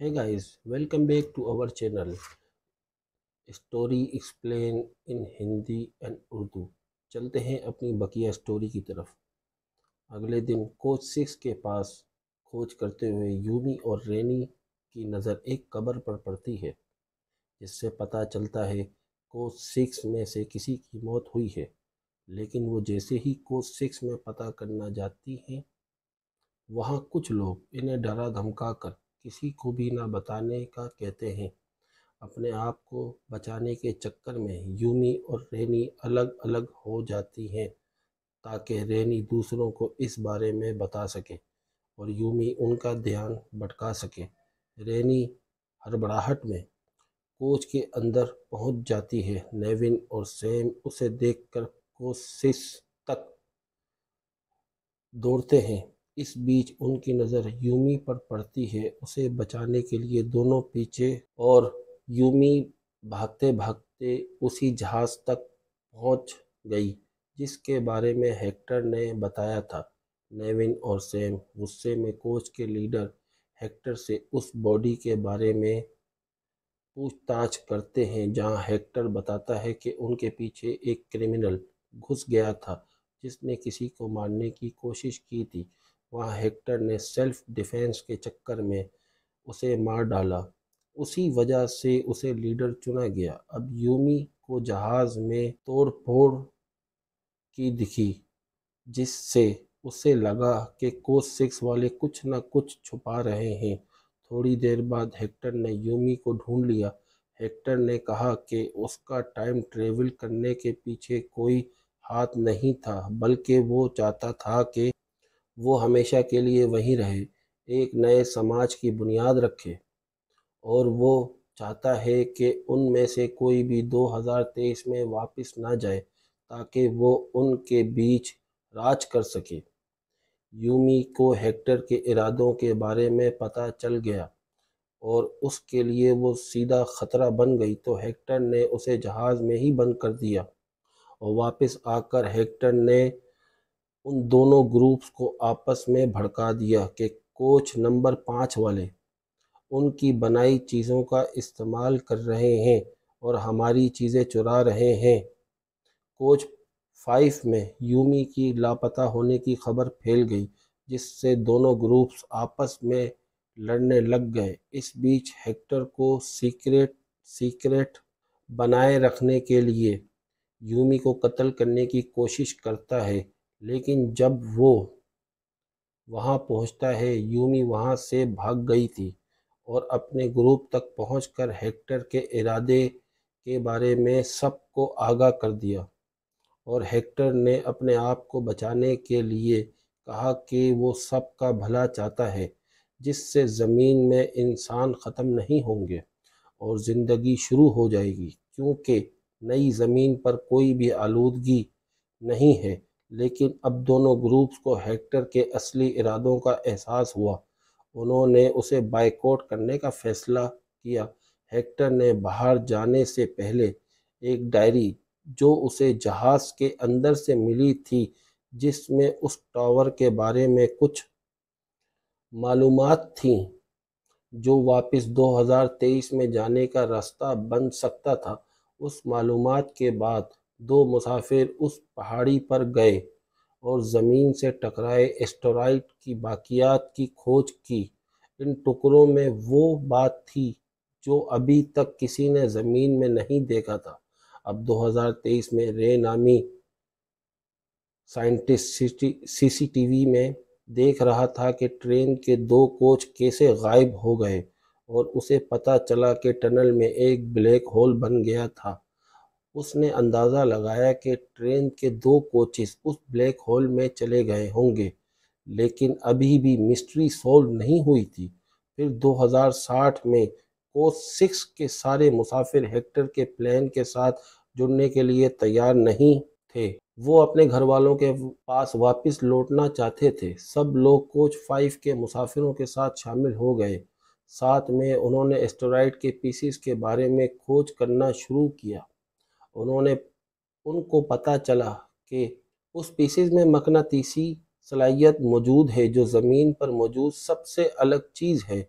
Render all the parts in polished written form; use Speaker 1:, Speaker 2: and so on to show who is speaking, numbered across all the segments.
Speaker 1: Hey guys, welcome back to our channel story explain in Hindi and Urdu. चलते हैं अपनी बकिया story की तरफ। अगले दिन कोच 6 के पास खोज करते हुए यूमी और रेनी की नज़र एक कब्र पर पड़ती है, जिससे पता चलता है कोच 6 में से किसी की मौत हुई है। लेकिन वो जैसे ही कोच 6 में पता करना जाती हैं, वहाँ कुछ लोग इन्हें डरा धमका कर किसी को भी ना बताने का कहते हैं। अपने आप को बचाने के चक्कर में यूमी और रेनी अलग अलग हो जाती हैं, ताकि रेनी दूसरों को इस बारे में बता सके और यूमी उनका ध्यान भटका सके। रेनी हड़बड़ाहट में कोच के अंदर पहुंच जाती है। नेविन और सैम उसे देखकर कोशिश तक दौड़ते हैं। इस बीच उनकी नज़र यूमी पर पड़ती है। उसे बचाने के लिए दोनों पीछे और यूमी भागते भागते उसी जहाज़ तक पहुंच गई जिसके बारे में हेक्टर ने बताया था। नेविन और सैम गुस्से में कोच के लीडर हेक्टर से उस बॉडी के बारे में पूछताछ करते हैं, जहां हेक्टर बताता है कि उनके पीछे एक क्रिमिनल घुस गया था जिसने किसी को मारने की कोशिश की थी। वहां हेक्टर ने सेल्फ डिफेंस के चक्कर में उसे मार डाला। उसी वजह से उसे लीडर चुना गया। अब यूमी को जहाज़ में तोड़ फोड़ की दिखी, जिससे उसे लगा कि कोच 6 वाले कुछ न कुछ छुपा रहे हैं। थोड़ी देर बाद हेक्टर ने यूमी को ढूंढ लिया। हेक्टर ने कहा कि उसका टाइम ट्रेवल करने के पीछे कोई हाथ नहीं था, बल्कि वो चाहता था कि वो हमेशा के लिए वहीं रहे, एक नए समाज की बुनियाद रखे। और वो चाहता है कि उनमें से कोई भी 2023 में वापस ना जाए, ताकि वो उनके बीच राज कर सके। यूमी को हेक्टर के इरादों के बारे में पता चल गया और उसके लिए वो सीधा खतरा बन गई, तो हेक्टर ने उसे जहाज़ में ही बंद कर दिया। और वापस आकर हेक्टर ने उन दोनों ग्रुप्स को आपस में भड़का दिया कि कोच नंबर 5 वाले उनकी बनाई चीज़ों का इस्तेमाल कर रहे हैं और हमारी चीज़ें चुरा रहे हैं। कोच 5 में यूमी की लापता होने की खबर फैल गई, जिससे दोनों ग्रुप्स आपस में लड़ने लग गए। इस बीच हेक्टर को सीक्रेट बनाए रखने के लिए यूमी को कत्ल करने की कोशिश करता है, लेकिन जब वो वहां पहुंचता है, यूमी वहां से भाग गई थी और अपने ग्रुप तक पहुंचकर हेक्टर के इरादे के बारे में सबको आगाह कर दिया। और हेक्टर ने अपने आप को बचाने के लिए कहा कि वो सबका भला चाहता है, जिससे ज़मीन में इंसान ख़त्म नहीं होंगे और ज़िंदगी शुरू हो जाएगी, क्योंकि नई ज़मीन पर कोई भी आलूदगी नहीं है। लेकिन अब दोनों ग्रुप्स को हेक्टर के असली इरादों का एहसास हुआ। उन्होंने उसे बायकॉट करने का फैसला किया। हेक्टर ने बाहर जाने से पहले एक डायरी जो उसे जहाज़ के अंदर से मिली थी, जिसमें उस टावर के बारे में कुछ मालूमात थीं जो वापस 2023 में जाने का रास्ता बन सकता था। उस मालूमात के बाद दो मुसाफिर उस पहाड़ी पर गए और ज़मीन से टकराए एस्टेरॉयड की बाकियात की खोज की। इन टुकड़ों में वो बात थी जो अभी तक किसी ने ज़मीन में नहीं देखा था। अब 2023 में रे नामी साइंटिस्ट सीसीटीवी में देख रहा था कि ट्रेन के दो कोच कैसे गायब हो गए, और उसे पता चला कि टनल में एक ब्लैक होल बन गया था। उसने अंदाज़ा लगाया कि ट्रेन के दो कोचेस उस ब्लैक होल में चले गए होंगे, लेकिन अभी भी मिस्ट्री सॉल्व नहीं हुई थी। फिर 2060 में कोच 6 के सारे मुसाफिर हेक्टर के प्लान के साथ जुड़ने के लिए तैयार नहीं थे। वो अपने घर वालों के पास वापस लौटना चाहते थे। सब लोग कोच 5 के मुसाफिरों के साथ शामिल हो गए। साथ में उन्होंने एस्टेरॉयड के पीसीस के बारे में खोज करना शुरू किया। उन्होंने उनको पता चला कि उस पीसीज में मकनातीसी सलाहियत मौजूद है, जो ज़मीन पर मौजूद सबसे अलग चीज़ है।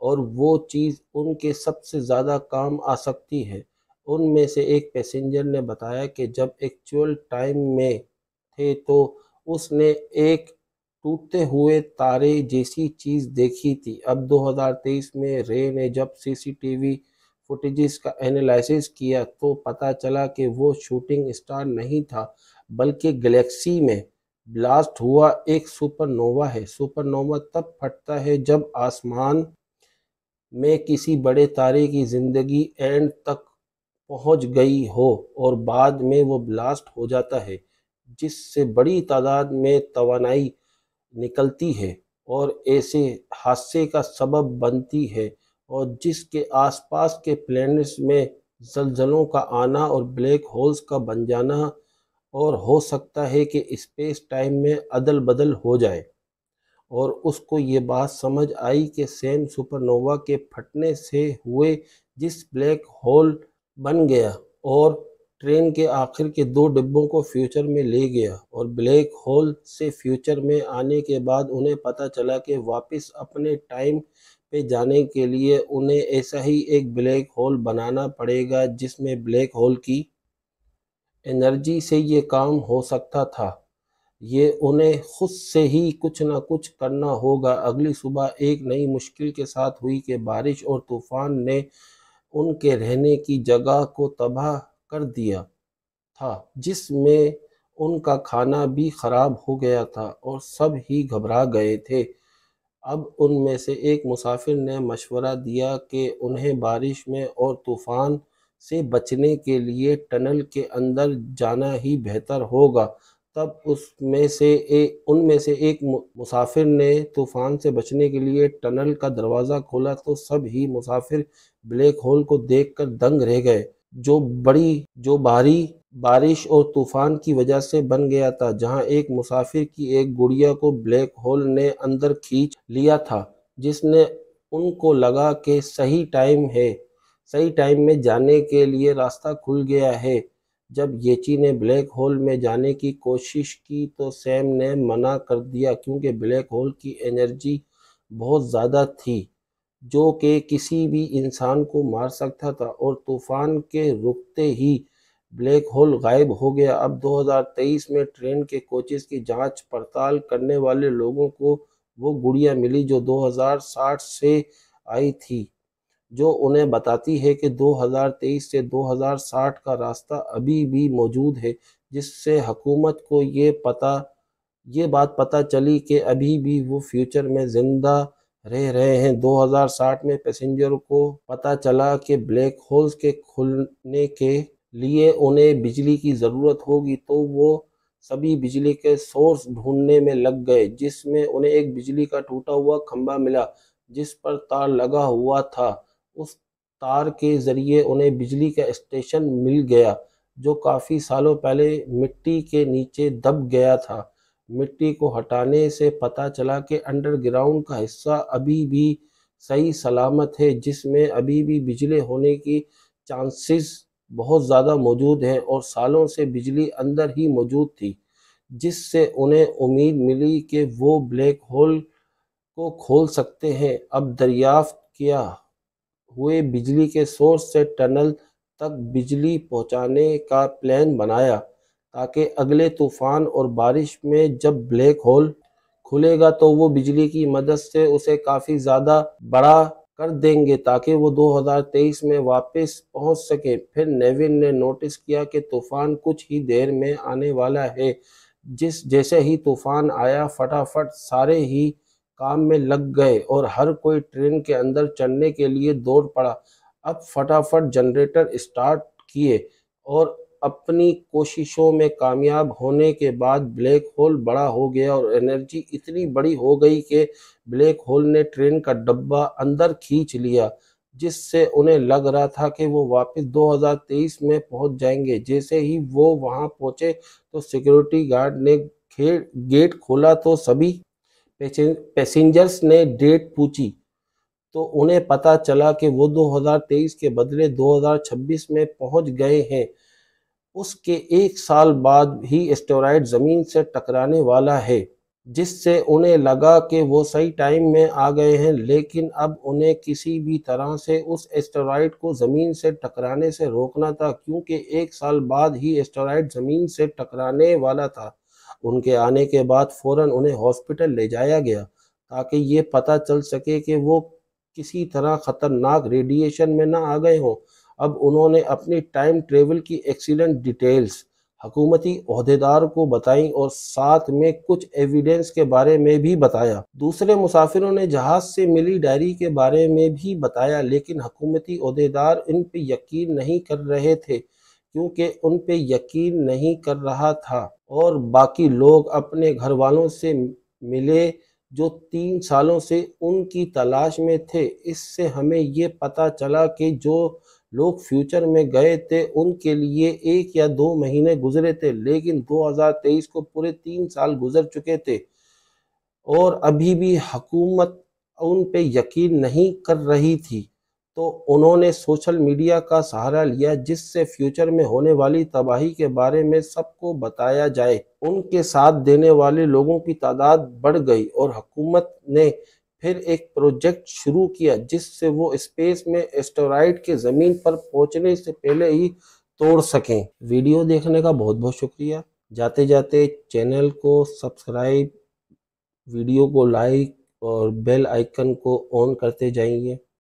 Speaker 1: اور وہ چیز ان کے سب سے زیادہ کام آ سکتی ہے۔ ان میں سے ایک پیسنجر نے بتایا کہ جب ایکچوئل ٹائم میں تھے تو اس نے ایک ٹوٹتے ہوئے تارے جیسی چیز دیکھی تھی۔ اب 2023 میں رے نے جب سی سی ٹی وی فوٹیجز کا انیلائسس کیا تو پتہ چلا کہ وہ شوٹنگ سٹار نہیں تھا بلکہ گلیکسی میں بلاسٹ ہوا ایک سپر نووا ہے۔ سپر نووا تب پھٹتا ہے جب آسمان میں کسی بڑے تارے کی زندگی اینڈ تک پہنچ گئی ہو اور بعد میں وہ بلاسٹ ہو جاتا ہے، جس سے بڑی تعداد میں توانائی نکلتی ہے اور ایسے حادثے کا سبب بنتی ہے، اور جس کے آس پاس کے پلینٹس میں زلزلوں کا آنا اور بلیک ہولز کا بن جانا، اور ہو سکتا ہے کہ اسپیس ٹائم میں عدل بدل ہو جائے۔ اور اس کو یہ بات سمجھ آئی کہ سیم سپر نووا کے پھٹنے سے ہوئے جس بلیک ہول بن گیا اور ٹرین کے آخر کے 2 ڈبوں کو فیوچر میں لے گیا، اور بلیک ہول سے فیوچر میں آنے کے بعد انہیں پتہ چلا کہ واپس اپنے ٹائم پہ جانے کے لیے انہیں ایسا ہی ایک بلیک ہول بنانا پڑے گا جس میں بلیک ہول کی انرجی سے یہ کام ہو سکتا تھا۔ یہ انہیں خود سے ہی کچھ نہ کچھ کرنا ہوگا۔ اگلی صبح ایک نئی مشکل کے ساتھ ہوئی کہ بارش اور طوفان نے ان کے رہنے کی جگہ کو تباہ کر دیا تھا، جس میں ان کا کھانا بھی خراب ہو گیا تھا اور سب ہی گھبرا گئے تھے۔ اب ان میں سے ایک مسافر نے مشورہ دیا کہ انہیں بارش میں اور طوفان سے بچنے کے لیے ٹنل کے اندر جانا ہی بہتر ہوگا۔ تب ان میں سے ایک مسافر نے طوفان سے بچنے کے لیے ٹنل کا دروازہ کھولا تو سب ہی مسافر بلیک ہول کو دیکھ کر دنگ رہ گئے، جو بھاری بارش اور طوفان کی وجہ سے بن گیا تھا، جہاں ایک مسافر کی ایک گڑیا کو بلیک ہول نے اندر کھینچ لیا تھا، جس نے ان کو لگا کہ صحیح ٹائم میں جانے کے لیے راستہ کھل گیا ہے۔ جب یچی نے بلیک ہول میں جانے کی کوشش کی تو سیم نے منع کر دیا، کیونکہ بلیک ہول کی انرجی بہت زیادہ تھی جو کہ کسی بھی انسان کو مار سکتا تھا، اور طوفان کے رکتے ہی بلیک ہول غائب ہو گیا۔ اب 2023 میں ٹرین کے کوچز کی جانچ پڑتال کرنے والے لوگوں کو وہ گڑیا ملی جو 2060 سے آئی تھی، جو انہیں بتاتی ہے کہ 2023 سے 2060 کا راستہ ابھی بھی موجود ہے، جس سے حکومت کو یہ بات پتہ چلی کہ ابھی بھی وہ فیوچر میں زندہ رہ رہے ہیں۔ 2060 میں پیسنجر کو پتہ چلا کہ بلیک ہولز کے کھلنے کے لیے انہیں بجلی کی ضرورت ہوگی، تو وہ سبھی بجلی کے سورس ڈھونڈنے میں لگ گئے، جس میں انہیں ایک بجلی کا ٹوٹا ہوا کھمبا ملا جس پر تار لگا ہوا تھا۔ اس تار کے ذریعے انہیں بجلی کا اسٹیشن مل گیا جو کافی سالوں پہلے مٹی کے نیچے دب گیا تھا۔ مٹی کو ہٹانے سے پتہ چلا کہ انڈر گراؤنڈ کا حصہ ابھی بھی صحیح سلامت ہے، جس میں ابھی بھی بجلی ہونے کی چانسز بہت زیادہ موجود ہیں، اور سالوں سے بجلی اندر ہی موجود تھی، جس سے انہیں امید ملی کہ وہ بلیک ہول کو کھول سکتے ہیں۔ اب دریافت کیا ہوئے بجلی کے سورس سے ٹنل تک بجلی پہنچانے کا پلان بنایا، تاکہ اگلے طوفان اور بارش میں جب بلیک ہول کھلے گا تو وہ بجلی کی مدد سے اسے کافی زیادہ بڑا کر دیں گے تاکہ وہ 2023 میں واپس پہنچ سکے۔ پھر نیوین نے نوٹس کیا کہ طوفان کچھ ہی دیر میں آنے والا ہے۔ جیسے ہی طوفان آیا، فٹافٹ سارے ہی کام میں لگ گئے اور ہر کوئی ٹرین کے اندر چڑھنے کے لیے دوڑ پڑا۔ اب فٹافٹ جنریٹر اسٹارٹ کیے اور اپنی کوششوں میں کامیاب ہونے کے بعد بلیک ہول بڑا ہو گیا اور انرجی اتنی بڑی ہو گئی کہ بلیک ہول نے ٹرین کا ڈبہ اندر کھینچ لیا، جس سے انہیں لگ رہا تھا کہ وہ واپس 2023 میں پہنچ جائیں گے۔ جیسے ہی وہ وہاں پہنچے تو سیکیورٹی گارڈ نے گیٹ کھولا تو سبھی پیسنجرز نے ڈیٹ پوچھی تو انہیں پتہ چلا کہ وہ 2023 کے بدلے 2026 میں پہنچ گئے ہیں۔ اس کے 1 سال بعد ہی اسٹیرائڈ زمین سے ٹکرانے والا ہے، जिससे उन्हें लगा कि वो सही टाइम में आ गए हैं, लेकिन अब उन्हें किसी भी तरह से उस एस्टेरॉयड को ज़मीन से टकराने से रोकना था, क्योंकि 1 साल बाद ही एस्टेरॉयड ज़मीन से टकराने वाला था। उनके आने के बाद फ़ौरन उन्हें हॉस्पिटल ले जाया गया ताकि ये पता चल सके कि वो किसी तरह ख़तरनाक रेडिएशन में ना आ गए हों। अब उन्होंने अपनी टाइम ट्रेवल की एक्सीडेंट डिटेल्स हुकूमती ओहदेदार को बताई और साथ में कुछ एविडेंस के बारे में भी बताया। दूसरे मुसाफिरों ने जहाज से मिली डायरी के बारे में भी बताया, लेकिन हुकूमती ओहदेदार इन पे यकीन नहीं कर रहे थे, क्योंकि उन पे यकीन नहीं कर रहा था। और बाकी लोग अपने घर वालों से मिले जो 3 सालों से उनकी तलाश में थे। इससे हमें ये पता चला कि जो लोग फ्यूचर में गए थे उनके लिए 1 या 2 महीने गुजरे थे, लेकिन 2023 को पूरे 3 साल गुजर चुके थे और अभी भी हुकूमत उन पे यकीन नहीं कर रही थी। तो उन्होंने सोशल मीडिया का सहारा लिया, जिससे फ्यूचर में होने वाली तबाही के बारे में सबको बताया जाए। उनके साथ देने वाले लोगों की तादाद बढ़ गई और हुकूमत ने फिर एक प्रोजेक्ट शुरू किया, जिससे वो स्पेस में एस्टेरॉयड के ज़मीन पर पहुंचने से पहले ही तोड़ सकें। वीडियो देखने का बहुत बहुत शुक्रिया। जाते जाते चैनल को सब्सक्राइब, वीडियो को लाइक और बेल आइकन को ऑन करते जाइए।